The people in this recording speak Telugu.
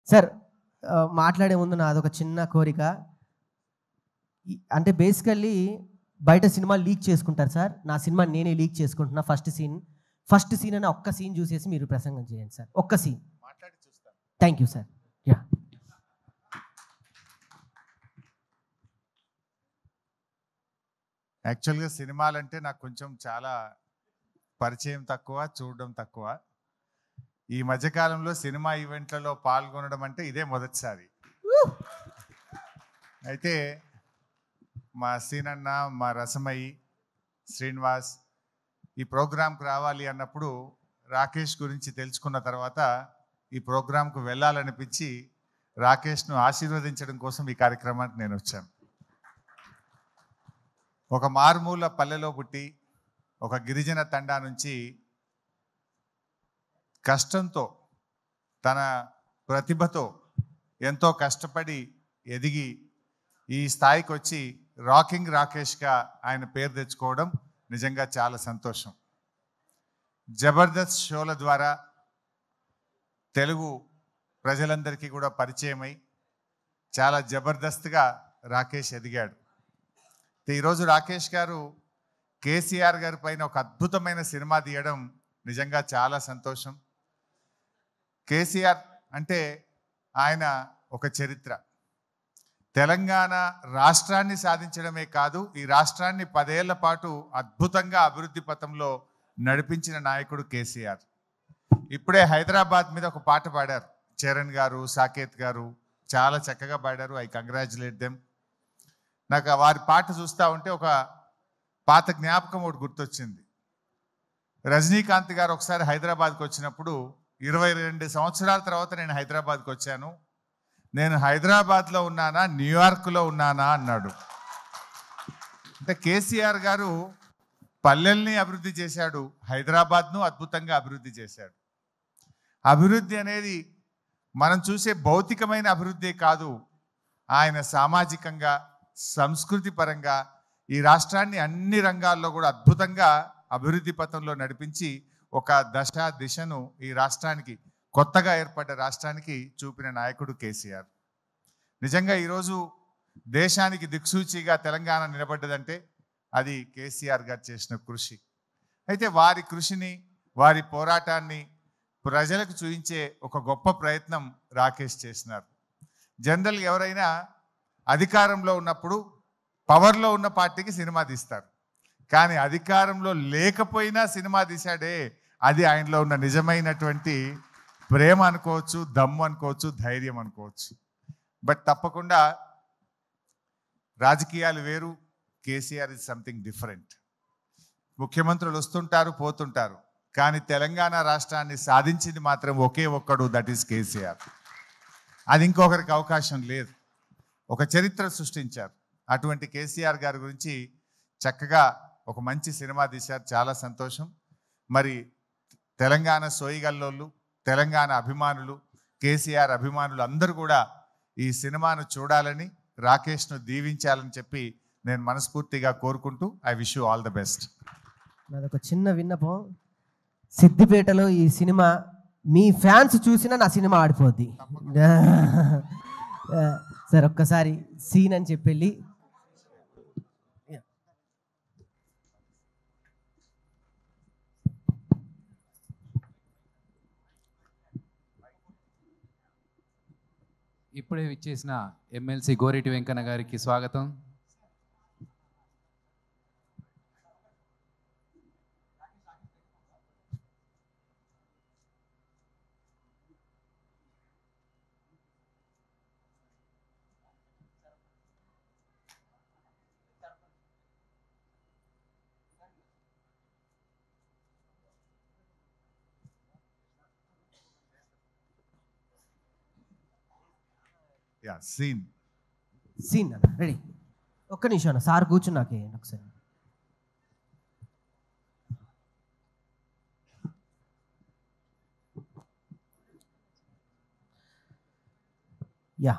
సార్ మాట్లాడే ముందు నాదొక చిన్న కోరిక. అంటే బేసికల్లీ బయట సినిమా లీక్ చేసుకుంటారు సార్. నా సినిమా నేనే లీక్ చేసుకుంటున్నా. ఫస్ట్ సీన్ అని ఒక్క సీన్ చూసేసి మీరు ప్రసంగం చేయండి సార్. ఒక్క సీన్ మాట్లాడి చూస్తాను. Thank you sir. యా యాక్చువల్గా సినిమాలంటే నాకు కొంచెం చాలా పరిచయం తక్కువ, చూడడం తక్కువ. ఈ మధ్యకాలంలో సినిమా ఈవెంట్లలో పాల్గొనడం అంటే ఇదే మొదటిసారి. అయితే మా సీనన్న, మా రసమయి, శ్రీనివాస్ ఈ ప్రోగ్రాంకి రావాలి అన్నప్పుడు రాకేష్ గురించి తెలుసుకున్న తర్వాత ఈ ప్రోగ్రాంకు వెళ్ళాలనిపించి రాకేష్ను ఆశీర్వదించడం కోసం ఈ కార్యక్రమానికి నేను వచ్చాను. ఒక మారుమూల పల్లెలో పుట్టి ఒక గిరిజన తండా నుంచి కష్టంతో తన ప్రతిభతో ఎంతో కష్టపడి ఎదిగి ఈ స్థాయికి వచ్చి రాకింగ్ రాకేష్గా ఆయన పేరు తెచ్చుకోవడం నిజంగా చాలా సంతోషం. జబర్దస్త్ షోల ద్వారా తెలుగు ప్రజలందరికీ కూడా పరిచయమై చాలా జబర్దస్త్గా రాకేష్ ఎదిగాడు. ఈరోజు రాకేష్ గారు కేసీఆర్ గారి పైన ఒక అద్భుతమైన సినిమా తీయడం నిజంగా చాలా సంతోషం. కేసీఆర్ అంటే ఆయన ఒక చరిత్ర. తెలంగాణ రాష్ట్రాన్ని సాధించడమే కాదు, ఈ రాష్ట్రాన్ని 10 ఏళ్ల పాటు అద్భుతంగా అభివృద్ధి పథంలో నడిపించిన నాయకుడు కేసీఆర్. ఇప్పుడే హైదరాబాద్ మీద ఒక పాట పాడారు చరణ్ గారు, సాకేత్ గారు, చాలా చక్కగా పాడారు. I congratulate them. నాకు వారి పాట చూస్తూ ఉంటే ఒక పాత జ్ఞాపకం ఒకటి గుర్తొచ్చింది. రజనీకాంత్ గారు ఒకసారి హైదరాబాద్కి వచ్చినప్పుడు 22 సంవత్సరాల తర్వాత నేను హైదరాబాద్కి వచ్చాను, నేను హైదరాబాద్లో ఉన్నానా న్యూయార్క్లో ఉన్నానా అన్నాడు. అంటే కేసీఆర్ గారు పల్లెల్ని అభివృద్ధి చేశాడు, హైదరాబాద్ను అద్భుతంగా అభివృద్ధి చేశాడు. అభివృద్ధి అనేది మనం చూసే భౌతికమైన అభివృద్ధి కాదు, ఆయన సామాజికంగా, సంస్కృతి పరంగా ఈ రాష్ట్రాన్ని అన్ని రంగాల్లో కూడా అద్భుతంగా అభివృద్ధి పథంలో నడిపించి ఒక దిశను ఈ రాష్ట్రానికి, కొత్తగా ఏర్పడ్డ రాష్ట్రానికి చూపిన నాయకుడు కేసీఆర్. నిజంగా ఈరోజు దేశానికి దిక్సూచిగా తెలంగాణ నిలబడ్డదంటే అది కేసీఆర్ గారు చేసిన కృషి. అయితే వారి కృషిని, వారి పోరాటాన్ని ప్రజలకు చూపించే ఒక గొప్ప ప్రయత్నం రాకేష్ చేసినారు. జనరల్గా ఎవరైనా అధికారంలో ఉన్నప్పుడు పవర్లో ఉన్న పార్టీకి సినిమా తీస్తారు, కానీ అధికారంలో లేకపోయినా సినిమా తీశాడే, అది ఆయనలో ఉన్న నిజమైనటువంటి ప్రేమ అనుకోవచ్చు, దమ్ము అనుకోవచ్చు, ధైర్యం అనుకోవచ్చు. బట్ తప్పకుండా రాజకీయాలు వేరు, కేసీఆర్ ఇస్ సంథింగ్ డిఫరెంట్. ముఖ్యమంత్రులు వస్తుంటారు, పోతుంటారు, కానీ తెలంగాణ రాష్ట్రాన్ని సాధించింది మాత్రం ఒకే ఒక్కడు, దట్ ఈస్ కేసీఆర్. అది ఇంకొకరికి అవకాశం లేదు. ఒక చరిత్ర సృష్టించారు. అటువంటి కేసీఆర్ గారి గురించి చక్కగా ఒక మంచి సినిమా తీశారు, చాలా సంతోషం. మరి తెలంగాణ సోయిగల్లోళ్ళు, తెలంగాణ అభిమానులు, కేసీఆర్ అభిమానులు అందరూ కూడా ఈ సినిమాను చూడాలని, రాకేష్ను దీవించాలని చెప్పి నేను మనస్ఫూర్తిగా కోరుకుంటూ I wish you all the best. నాదొక చిన్న విన్నపం, సిద్దిపేటలో ఈ సినిమా మీ ఫ్యాన్స్ చూసినా నా సినిమా ఆడిపోద్ది సార్. ఒక్కసారి సీన్ అని చెప్పి ఇప్పుడే విచ్చేసిన ఎమ్మెల్సీ గోరెటి వెంకన్న గారికి స్వాగతం. సీన్ అన్న రెడీ. ఒక్క నిమిషం అన్న, సార్ కూర్చున్నాకే ఒకసారి. యా